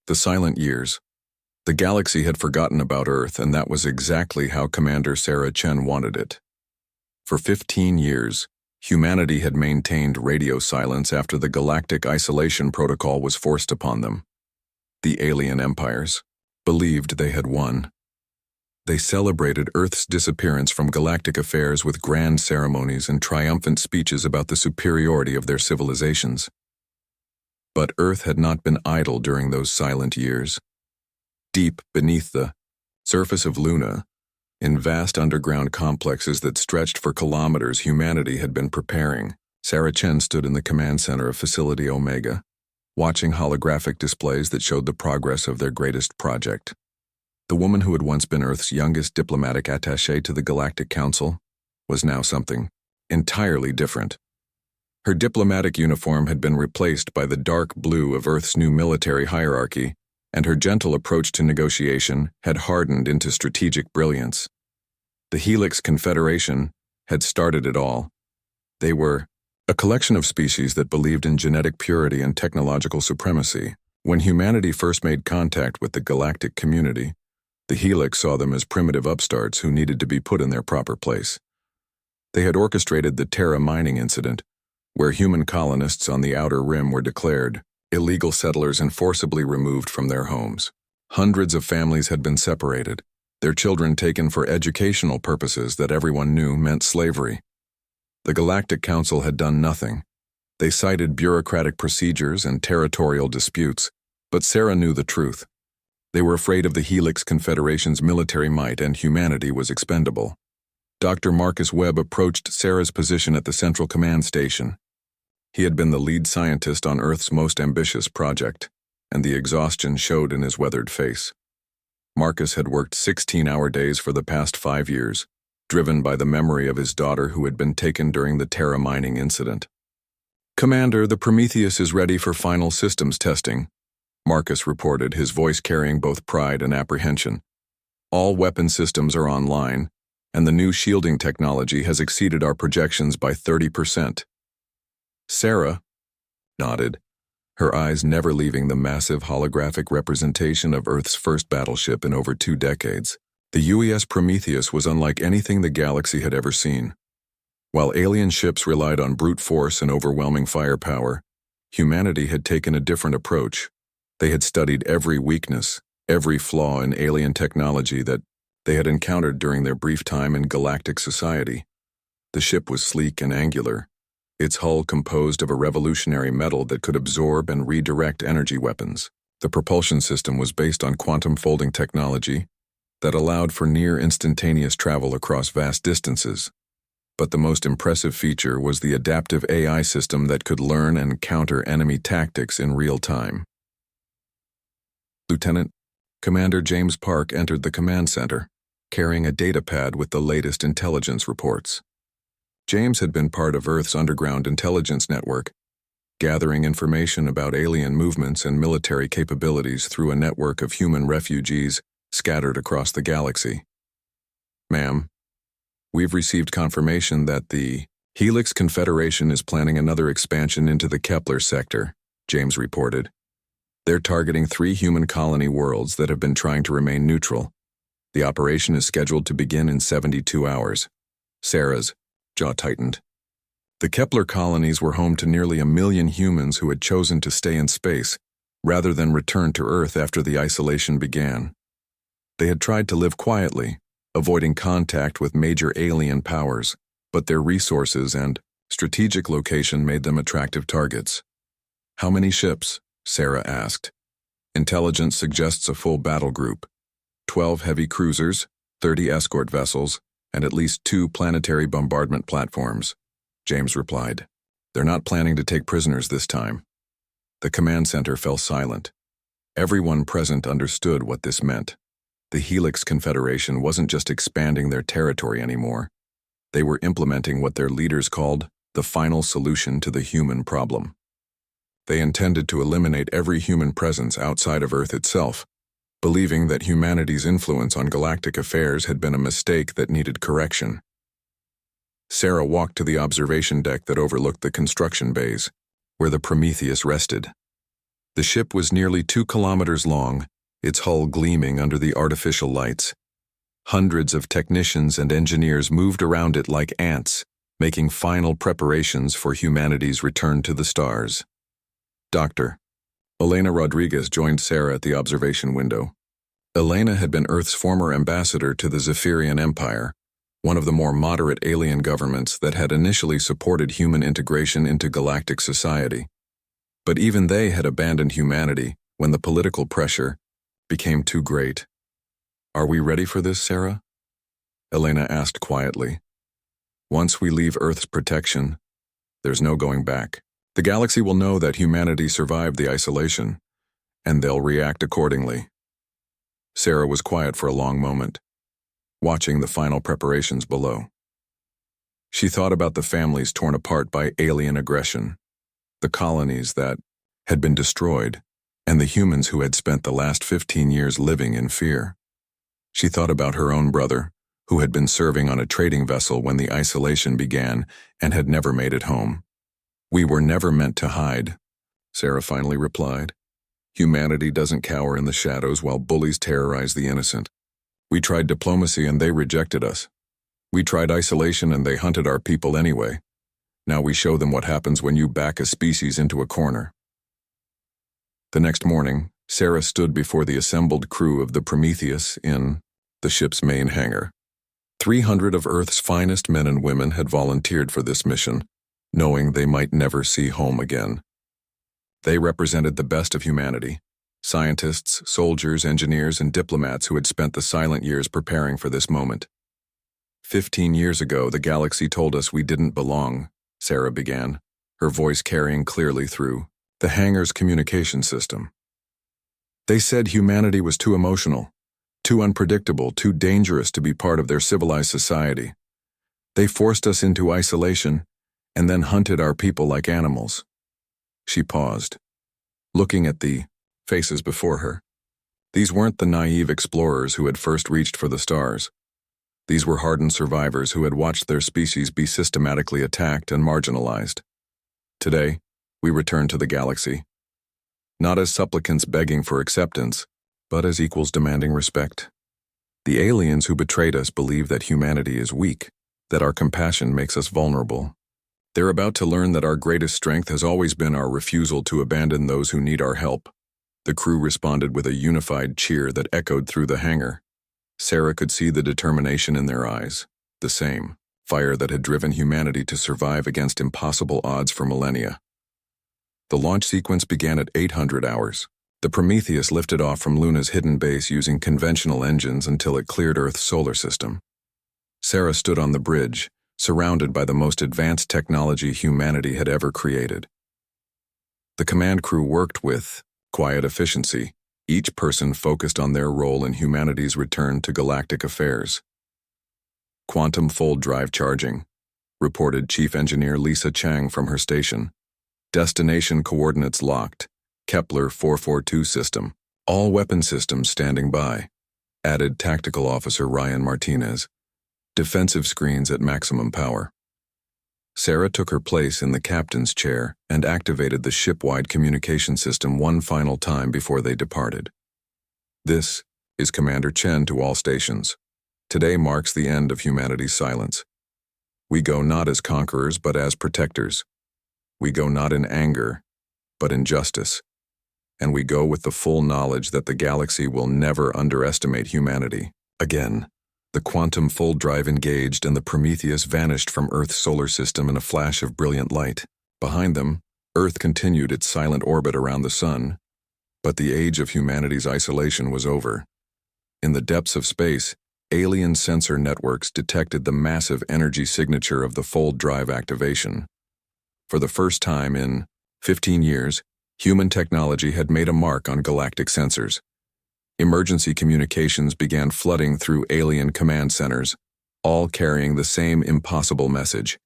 The silent years. The galaxy had forgotten about Earth, and that was exactly how Commander Sarah Chen wanted it. For 15 years, humanity had maintained radio silence after the Galactic isolation protocol was forced upon them. The alien empires believed they had won. They celebrated Earth's disappearance from galactic affairs with grand ceremonies and triumphant speeches about the superiority of their civilizations. But Earth had not been idle during those silent years. Deep beneath the surface of Luna, in vast underground complexes that stretched for kilometers, humanity had been preparing. Sarah Chen stood in the command center of Facility Omega, watching holographic displays that showed the progress of their greatest project. The woman who had once been Earth's youngest diplomatic attaché to the Galactic Council was now something entirely different. Her diplomatic uniform had been replaced by the dark blue of Earth's new military hierarchy, and her gentle approach to negotiation had hardened into strategic brilliance. The Helix Confederation had started it all. They were a collection of species that believed in genetic purity and technological supremacy. When humanity first made contact with the galactic community, the Helix saw them as primitive upstarts who needed to be put in their proper place. They had orchestrated the Terra mining incident, where human colonists on the outer rim were declared illegal settlers and forcibly removed from their homes. Hundreds of families had been separated, their children taken for educational purposes that everyone knew meant slavery. The Galactic Council had done nothing. They cited bureaucratic procedures and territorial disputes, but Sarah knew the truth. They were afraid of the Helix Confederation's military might, and humanity was expendable. Dr. Marcus Webb approached Sarah's position at the Central Command Station. He had been the lead scientist on Earth's most ambitious project, and the exhaustion showed in his weathered face. Marcus had worked 16-hour days for the past 5 years, driven by the memory of his daughter who had been taken during the Terra mining incident. "Commander, the Prometheus is ready for final systems testing," Marcus reported, his voice carrying both pride and apprehension. "All weapon systems are online, and the new shielding technology has exceeded our projections by 30%. Sarah nodded, her eyes never leaving the massive holographic representation of Earth's first battleship in over 2 decades. The UES Prometheus was unlike anything the galaxy had ever seen. While alien ships relied on brute force and overwhelming firepower, humanity had taken a different approach. They had studied every weakness, every flaw in alien technology that they had encountered during their brief time in galactic society. The ship was sleek and angular, its hull composed of a revolutionary metal that could absorb and redirect energy weapons. The propulsion system was based on quantum folding technology that allowed for near instantaneous travel across vast distances. But the most impressive feature was the adaptive AI system that could learn and counter enemy tactics in real time. Lieutenant Commander James Park entered the command center, carrying a datapad with the latest intelligence reports. James had been part of Earth's underground intelligence network, gathering information about alien movements and military capabilities through a network of human refugees scattered across the galaxy. "Ma'am, we've received confirmation that the Helix Confederation is planning another expansion into the Kepler sector," James reported. "They're targeting 3 human colony worlds that have been trying to remain neutral. The operation is scheduled to begin in 72 hours. Sarah's jaw tightened. The Kepler colonies were home to nearly 1 million humans who had chosen to stay in space rather than return to Earth after the isolation began. They had tried to live quietly, avoiding contact with major alien powers, but their resources and strategic location made them attractive targets. "How many ships?" Sarah asked. "Intelligence suggests a full battle group. 12 heavy cruisers, 30 escort vessels, and at least 2 planetary bombardment platforms," James replied. "They're not planning to take prisoners this time." The command center fell silent. Everyone present understood what this meant. The Helix Confederation wasn't just expanding their territory anymore. They were implementing what their leaders called the final solution to the human problem. They intended to eliminate every human presence outside of Earth itself, believing that humanity's influence on galactic affairs had been a mistake that needed correction. Sarah walked to the observation deck that overlooked the construction bays, where the Prometheus rested. The ship was nearly 2 kilometers long, its hull gleaming under the artificial lights. Hundreds of technicians and engineers moved around it like ants, making final preparations for humanity's return to the stars. Dr. Elena Rodriguez joined Sarah at the observation window. Elena had been Earth's former ambassador to the Zephyrian Empire, one of the more moderate alien governments that had initially supported human integration into galactic society. But even they had abandoned humanity when the political pressure became too great. "Are we ready for this, Sarah?" Elena asked quietly. "Once we leave Earth's protection, there's no going back. The galaxy will know that humanity survived the isolation, and they'll react accordingly." Sarah was quiet for a long moment, watching the final preparations below. She thought about the families torn apart by alien aggression, the colonies that had been destroyed, and the humans who had spent the last 15 years living in fear. She thought about her own brother, who had been serving on a trading vessel when the isolation began and had never made it home. "We were never meant to hide," Sarah finally replied. "Humanity doesn't cower in the shadows while bullies terrorize the innocent. We tried diplomacy and they rejected us. We tried isolation and they hunted our people anyway. Now we show them what happens when you back a species into a corner." The next morning, Sarah stood before the assembled crew of the Prometheus in the ship's main hangar. 300 of Earth's finest men and women had volunteered for this mission, knowing they might never see home again. They represented the best of humanity, scientists, soldiers, engineers, and diplomats who had spent the silent years preparing for this moment. 15 years ago, the galaxy told us we didn't belong, Sarah began, her voice carrying clearly through the hangar's communication system. They said humanity was too emotional, too unpredictable, too dangerous to be part of their civilized society. They forced us into isolation and then hunted our people like animals. She paused, looking at the faces before her. These weren't the naive explorers who had first reached for the stars. These were hardened survivors who had watched their species be systematically attacked and marginalized. Today, we return to the galaxy, not as supplicants begging for acceptance, but as equals demanding respect. The aliens who betrayed us believe that humanity is weak, that our compassion makes us vulnerable. They're about to learn that our greatest strength has always been our refusal to abandon those who need our help. The crew responded with a unified cheer that echoed through the hangar. Sarah could see the determination in their eyes, the same fire that had driven humanity to survive against impossible odds for millennia. The launch sequence began at 800 hours. The Prometheus lifted off from Luna's hidden base using conventional engines until it cleared Earth's solar system. Sarah stood on the bridge, surrounded by the most advanced technology humanity had ever created. The command crew worked with quiet efficiency, each person focused on their role in humanity's return to galactic affairs. "Quantum fold drive charging," reported Chief Engineer Lisa Chang from her station. "Destination coordinates locked. Kepler 442 system. All weapon systems standing by," added Tactical Officer Ryan Martinez. "Defensive screens at maximum power." Sarah took her place in the captain's chair and activated the ship-wide communication system one final time before they departed. "This is Commander Chen to all stations. Today marks the end of humanity's silence. We go not as conquerors but as protectors. We go not in anger, but in justice. And we go with the full knowledge that the galaxy will never underestimate humanity again." The quantum fold drive engaged and the Prometheus vanished from Earth's solar system in a flash of brilliant light. Behind them, Earth continued its silent orbit around the sun, but the age of humanity's isolation was over. In the depths of space, alien sensor networks detected the massive energy signature of the fold drive activation. For the first time in 15 years, human technology had made a mark on galactic sensors. Emergency communications began flooding through alien command centers, all carrying the same impossible message.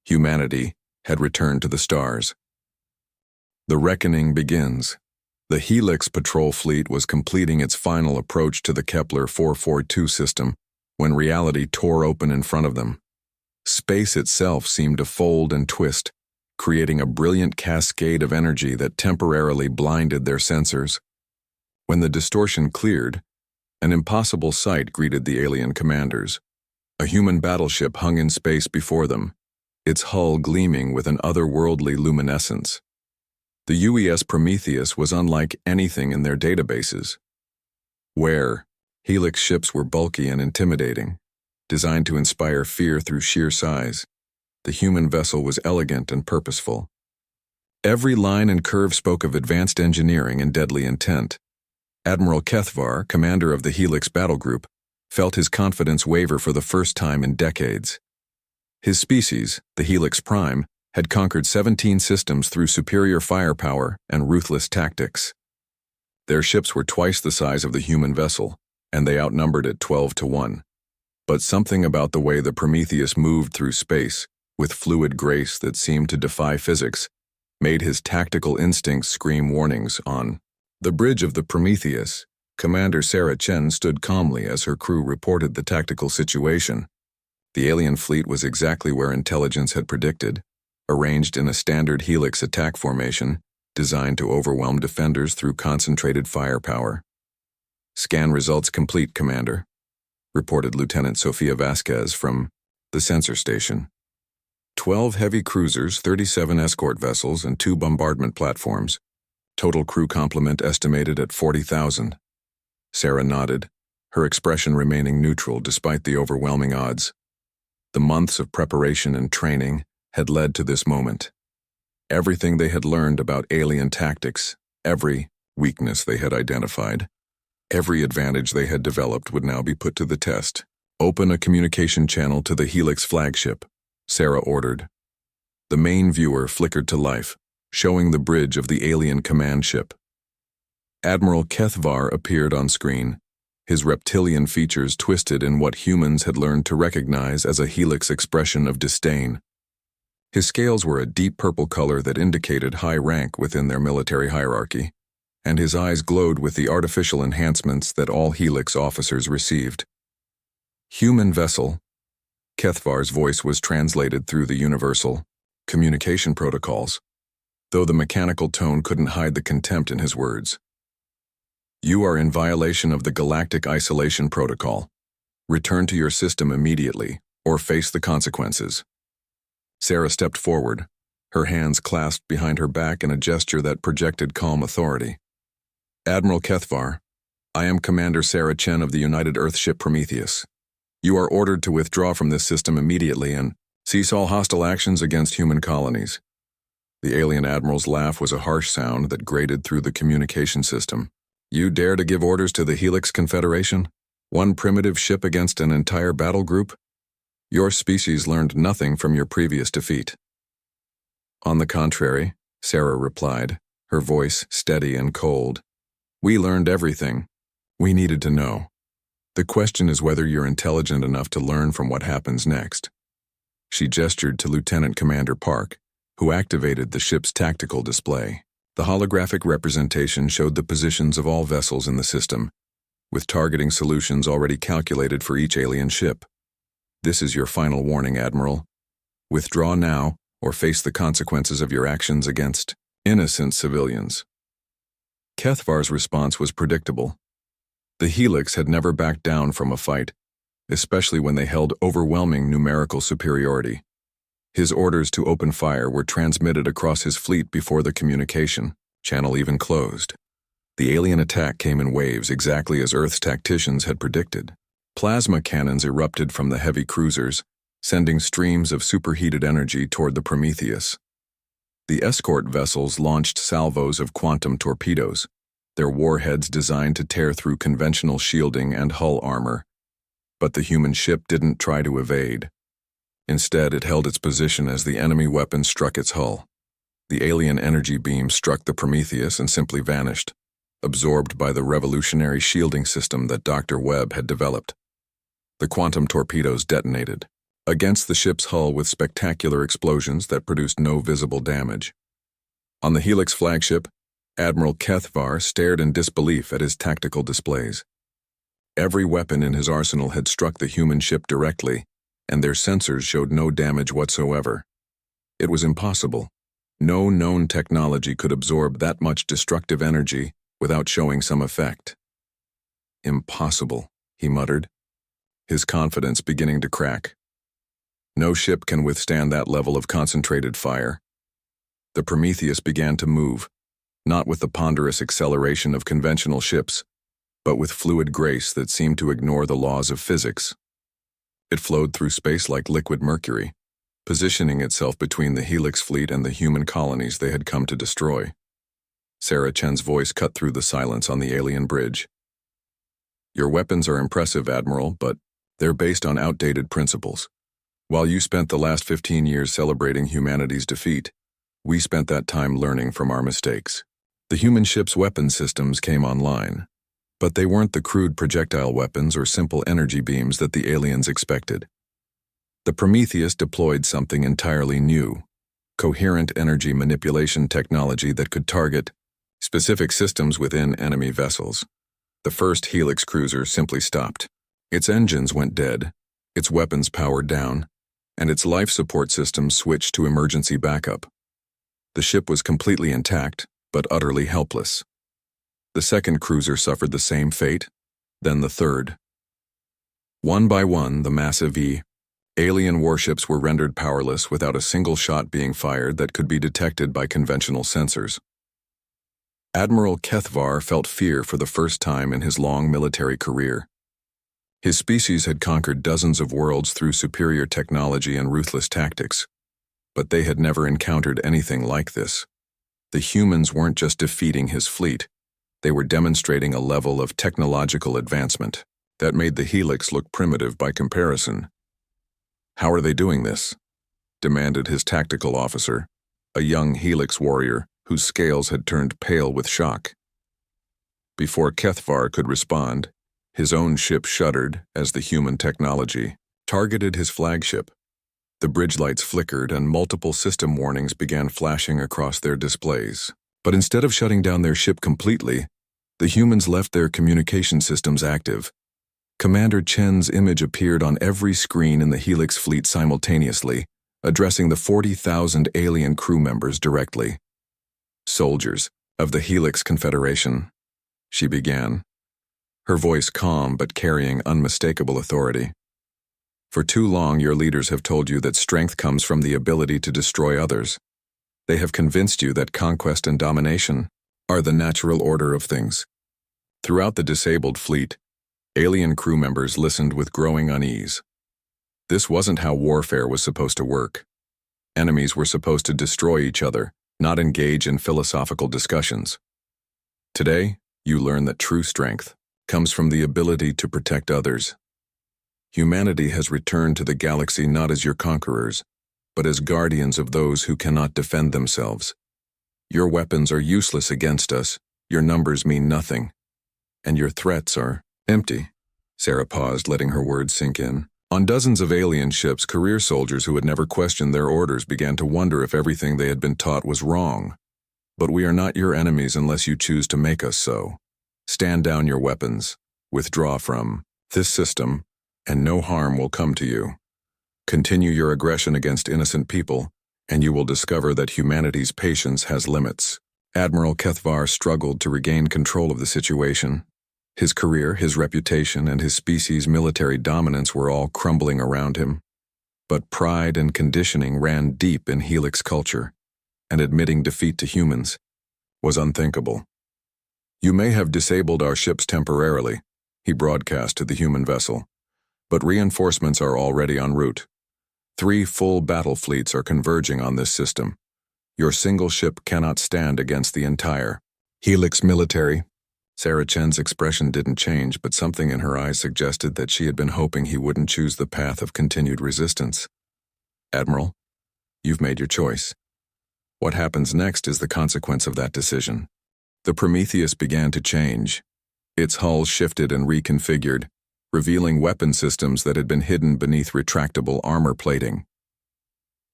Humanity had returned to the stars. The reckoning begins. The Helix patrol fleet was completing its final approach to the Kepler 442 system when reality tore open in front of them. Space itself seemed to fold and twist, creating a brilliant cascade of energy that temporarily blinded their sensors. When the distortion cleared, an impossible sight greeted the alien commanders. A human battleship hung in space before them, its hull gleaming with an otherworldly luminescence. The UES Prometheus was unlike anything in their databases. Where Helix ships were bulky and intimidating, designed to inspire fear through sheer size, the human vessel was elegant and purposeful. Every line and curve spoke of advanced engineering and deadly intent. Admiral Kethvar, commander of the Helix battle group, felt his confidence waver for the first time in decades. His species, the Helix Prime, had conquered 17 systems through superior firepower and ruthless tactics. Their ships were twice the size of the human vessel, and they outnumbered it 12-1. But something about the way the Prometheus moved through space, with fluid grace that seemed to defy physics, made his tactical instincts scream warnings. On the bridge of the Prometheus, Commander Sarah Chen stood calmly as her crew reported the tactical situation. The alien fleet was exactly where intelligence had predicted, arranged in a standard Helix attack formation designed to overwhelm defenders through concentrated firepower. "Scan results complete, Commander," reported Lieutenant Sofia Vasquez from the sensor station. 12 heavy cruisers, 37 escort vessels, and 2 bombardment platforms. Total crew complement estimated at 40,000. Sarah nodded, her expression remaining neutral despite the overwhelming odds. The months of preparation and training had led to this moment. Everything they had learned about alien tactics, every weakness they had identified, every advantage they had developed would now be put to the test. "Open a communication channel to the Helix flagship," Sarah ordered. The main viewer flickered to life, showing the bridge of the alien command ship. Admiral Kethvar appeared on screen, his reptilian features twisted in what humans had learned to recognize as a Helix expression of disdain. His scales were a deep purple color that indicated high rank within their military hierarchy, and his eyes glowed with the artificial enhancements that all Helix officers received. "Human vessel." Kethvar's voice was translated through the universal communication protocols, though the mechanical tone couldn't hide the contempt in his words. "You are in violation of the Galactic Isolation Protocol. Return to your system immediately, or face the consequences." Sarah stepped forward, her hands clasped behind her back in a gesture that projected calm authority. "Admiral Kethvar, I am Commander Sarah Chen of the United Earthship Prometheus. You are ordered to withdraw from this system immediately and cease all hostile actions against human colonies." The alien admiral's laugh was a harsh sound that grated through the communication system. "You dare to give orders to the Helix Confederation? One primitive ship against an entire battle group? Your species learned nothing from your previous defeat." "On the contrary," Sarah replied, her voice steady and cold. "We learned everything we needed to know. The question is whether you're intelligent enough to learn from what happens next." She gestured to Lieutenant Commander Park, who activated the ship's tactical display. The holographic representation showed the positions of all vessels in the system, with targeting solutions already calculated for each alien ship. "This is your final warning, Admiral. Withdraw now, or face the consequences of your actions against innocent civilians." Kethvar's response was predictable. The Helix had never backed down from a fight, especially when they held overwhelming numerical superiority. His orders to open fire were transmitted across his fleet before the communication channel even closed. The alien attack came in waves exactly as Earth's tacticians had predicted. Plasma cannons erupted from the heavy cruisers, sending streams of superheated energy toward the Prometheus. The escort vessels launched salvos of quantum torpedoes, their warheads designed to tear through conventional shielding and hull armor. But the human ship didn't try to evade. Instead, it held its position as the enemy weapon struck its hull. The alien energy beam struck the Prometheus and simply vanished, absorbed by the revolutionary shielding system that Dr. Webb had developed. The quantum torpedoes detonated against the ship's hull with spectacular explosions that produced no visible damage. On the Helix flagship, Admiral Kethvar stared in disbelief at his tactical displays. Every weapon in his arsenal had struck the human ship directly, and their sensors showed no damage whatsoever. It was impossible. No known technology could absorb that much destructive energy without showing some effect. Impossible, he muttered, his confidence beginning to crack. No ship can withstand that level of concentrated fire. The Prometheus began to move, not with the ponderous acceleration of conventional ships, but with fluid grace that seemed to ignore the laws of physics. It flowed through space like liquid mercury, positioning itself between the Helix fleet and the human colonies they had come to destroy. Sarah Chen's voice cut through the silence on the alien bridge. Your weapons are impressive, Admiral, but they're based on outdated principles. While you spent the last 15 years celebrating humanity's defeat, we spent that time learning from our mistakes. The human ship's weapon systems came online, but they weren't the crude projectile weapons or simple energy beams that the aliens expected. The Prometheus deployed something entirely new, coherent energy manipulation technology that could target specific systems within enemy vessels. The first Helix cruiser simply stopped. Its engines went dead, its weapons powered down, and its life support systems switched to emergency backup. The ship was completely intact, but utterly helpless. The second cruiser suffered the same fate, then the third. One by one, the massive alien warships were rendered powerless without a single shot being fired that could be detected by conventional sensors. Admiral Kethvar felt fear for the first time in his long military career. His species had conquered dozens of worlds through superior technology and ruthless tactics, but they had never encountered anything like this. The humans weren't just defeating his fleet, they were demonstrating a level of technological advancement that made the Helix look primitive by comparison. How are they doing this? Demanded his tactical officer, a young Helix warrior whose scales had turned pale with shock. Before Kethvar could respond, his own ship shuddered as the human technology targeted his flagship. The bridge lights flickered and multiple system warnings began flashing across their displays. But instead of shutting down their ship completely, the humans left their communication systems active. Commander Chen's image appeared on every screen in the Helix fleet simultaneously, addressing the 40,000 alien crew members directly. Soldiers of the Helix Confederation, she began, her voice calm but carrying unmistakable authority. For too long, your leaders have told you that strength comes from the ability to destroy others. They have convinced you that conquest and domination are the natural order of things. Throughout the disabled fleet, alien crew members listened with growing unease. This wasn't how warfare was supposed to work. Enemies were supposed to destroy each other, not engage in philosophical discussions. Today, you learn that true strength comes from the ability to protect others. Humanity has returned to the galaxy not as your conquerors, but as guardians of those who cannot defend themselves. Your weapons are useless against us, your numbers mean nothing, and your threats are empty. Sarah paused, letting her words sink in. On dozens of alien ships, career soldiers who had never questioned their orders began to wonder if everything they had been taught was wrong. But we are not your enemies unless you choose to make us so. Stand down your weapons, withdraw from this system, and no harm will come to you. Continue your aggression against innocent people, and you will discover that humanity's patience has limits. Admiral Kethvar struggled to regain control of the situation. His career, his reputation, and his species' military dominance were all crumbling around him. But pride and conditioning ran deep in Helix culture, and admitting defeat to humans was unthinkable. You may have disabled our ships temporarily, he broadcast to the human vessel, but reinforcements are already en route. 3 full battle fleets are converging on this system. Your single ship cannot stand against the entire Helix military. Sarah Chen's expression didn't change, but something in her eyes suggested that she had been hoping he wouldn't choose the path of continued resistance. Admiral, you've made your choice. What happens next is the consequence of that decision. The Prometheus began to change. Its hull shifted and reconfigured, revealing weapon systems that had been hidden beneath retractable armor plating.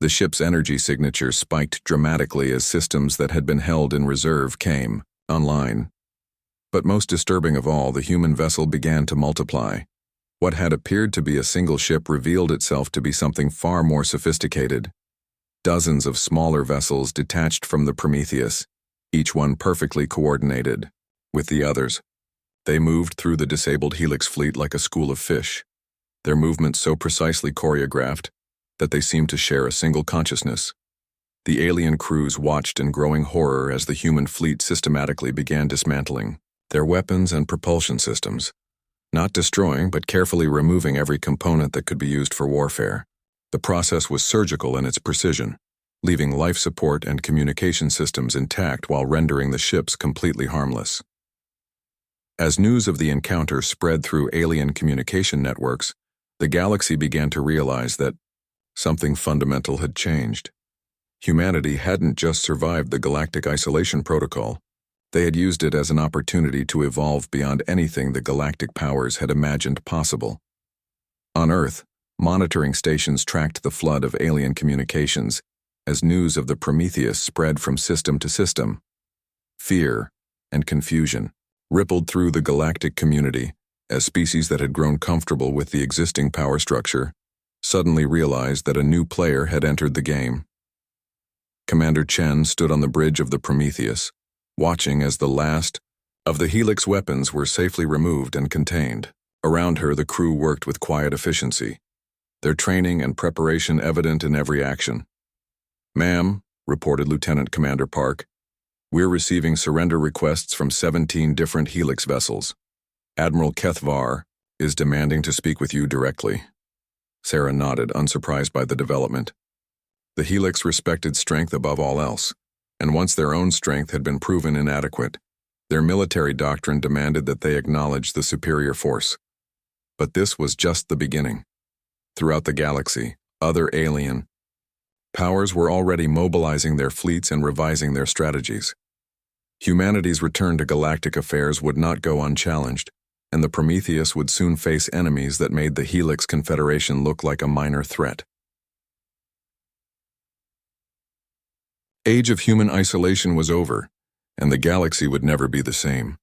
The ship's energy signature spiked dramatically as systems that had been held in reserve came online. But most disturbing of all, the human vessel began to multiply. What had appeared to be a single ship revealed itself to be something far more sophisticated. Dozens of smaller vessels detached from the Prometheus, each one perfectly coordinated with the others. They moved through the disabled Helix fleet like a school of fish, their movements so precisely choreographed that they seemed to share a single consciousness. The alien crews watched in growing horror as the human fleet systematically began dismantling their weapons and propulsion systems, not destroying but carefully removing every component that could be used for warfare. The process was surgical in its precision, leaving life support and communication systems intact while rendering the ships completely harmless. As news of the encounter spread through alien communication networks, the galaxy began to realize that something fundamental had changed. Humanity hadn't just survived the Galactic Isolation Protocol. They had used it as an opportunity to evolve beyond anything the galactic powers had imagined possible. On Earth, monitoring stations tracked the flood of alien communications as news of the Prometheus spread from system to system. Fear and confusion rippled through the galactic community as species that had grown comfortable with the existing power structure suddenly realized that a new player had entered the game. Commander Chen stood on the bridge of the Prometheus, watching as the last of the Helix weapons were safely removed and contained. Around her, the crew worked with quiet efficiency, their training and preparation evident in every action. "Ma'am," reported Lieutenant Commander Park, "we're receiving surrender requests from 17 different Helix vessels. Admiral Kethvar is demanding to speak with you directly." Sarah nodded, unsurprised by the development. The Helix respected strength above all else, and once their own strength had been proven inadequate, their military doctrine demanded that they acknowledge the superior force. But this was just the beginning. Throughout the galaxy, other alien powers were already mobilizing their fleets and revising their strategies. Humanity's return to galactic affairs would not go unchallenged, and the Prometheus would soon face enemies that made the Helix Confederation look like a minor threat. Age of human isolation was over, and the galaxy would never be the same.